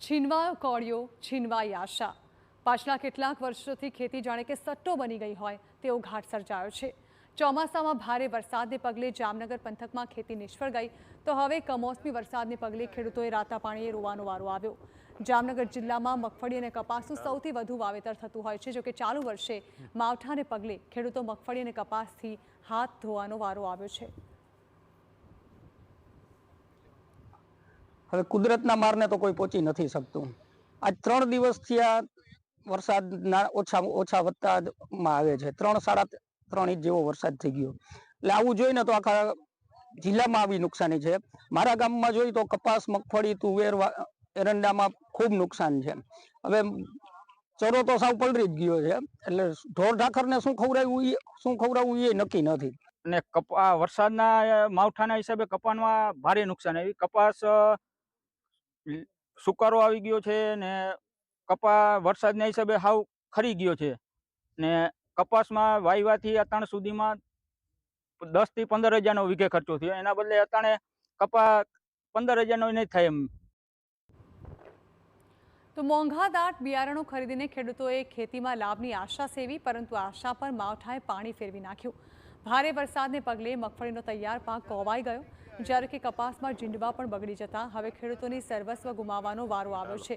છીનવાયો કોળિયો, છીનવાઈ આશા. પાછલા કેટલાક વર્ષોથી ખેતી જાણે કે સટ્ટો બની ગઈ હોય તેવો ઘાટ સર્જાયો છે. ચોમાસામાં ભારે વરસાદને પગલે જામનગર પંથકમાં ખેતી નિષ્ફળ ગઈ, તો હવે કમોસમી વરસાદને પગલે ખેડૂતોએ રાતા પાણીએ રોવાનો વારો આવ્યો. જામનગર જિલ્લામાં મગફળી અને કપાસનું સૌથી વધુ વાવેતર થતું હોય છે. જોકે ચાલુ વર્ષે માવઠાને પગલે ખેડૂતો મગફળી અને કપાસથી હાથ ધોવાનો વારો આવ્યો છે. હવે કુદરતના મારને તો કોઈ પહોંચી નથી શકતું. આજ 3 દિવસથી આ વરસાદના ઓછા વધતામાં આવે છે. 3-3.5 ઇંચ જેવો વરસાદ થઈ ગયો. એટલે આવું જોઈએ ને તો આખા જિલ્લામાં આવી નુકસાની છે. મારા ગામમાં જોઈએ તો કપાસ, મગફળી, તુવેર, એરંડામાં ખૂબ નુકસાન છે. હવે ચરો તો સાવ પલળી જ ગયો છે. એટલે ઢોર ઢાખરને શું ખવડાવવું એ નક્કી નથી. અને વરસાદના માવઠાના હિસાબે કપાસમાં ભારે નુકસાન આવી. કપાસ સુકારો આવી ગયો છે ને કપાસ વરસાદના હિસાબે હાવ ખરી ગયો છે ને કપાસમાં વાયવાથી અત્યાર સુધીમાં 10 થી 15 હજારનો વીઘે ખર્ચો થયો. એના બદલે અત્યારે કપાસ 15 હજારનો નહીં થાય એમ. તો મોંઘાદાટ બિયારણો ખરીદીને ખેડૂતોએ ખેતીમાં લાભની આશા સેવી, પરંતુ આશા પર માવઠાએ પાણી ફેરવી નાખ્યું. ભારે વરસાદને પગલે મગફળીનો તૈયાર પાક કોવાઈ ગયો, જ્યારે કે કપાસમાં જીંડવા પણ બગડી જતા હવે ખેડૂતોની સર્વસ્વ ગુમાવવાનો વારો આવ્યો છે.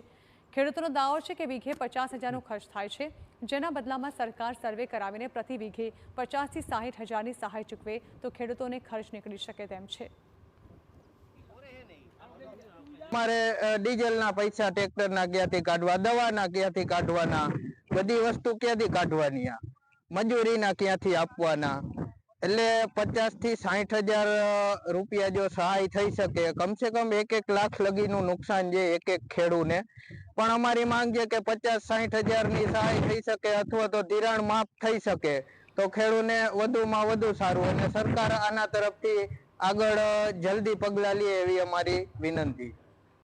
ખેડૂતોનો દાવો છે કે વીઘે 50,000નો ખર્ચ થાય છે, જેના બદલામાં સરકાર સર્વે કરાવીને પ્રતિ વીઘે 50 થી 60 હજારની સહાય ચૂકવે તો ખેડૂતોને ખર્ચ નીકળી શકે તેમ છે. અમારે ડીઝલના પૈસા ટ્રેક્ટરના ક્યાંથી કાઢવા, દવાના ક્યાંથી કાઢવાના, બધી વસ્તુ ક્યાંથી કાઢવાની, મજૂરીના ક્યાંથી આપવાના. એટલે 50 થી 60 હજાર રૂપિયા જો સહાય થઈ શકે, કમસે કમ 1-1 લાખ લગીનું નુકસાન છે એક ખેડૂને. પણ અમારી માંગ છે કે 50-60 હજારની સહાય થઈ શકે અથવા તો ધિરાણ માફ થઈ શકે તો ખેડૂને વધુમાં વધુ સારું, અને સરકાર આના તરફથી આગળ જલ્દી પગલાં લે એવી અમારી વિનંતી.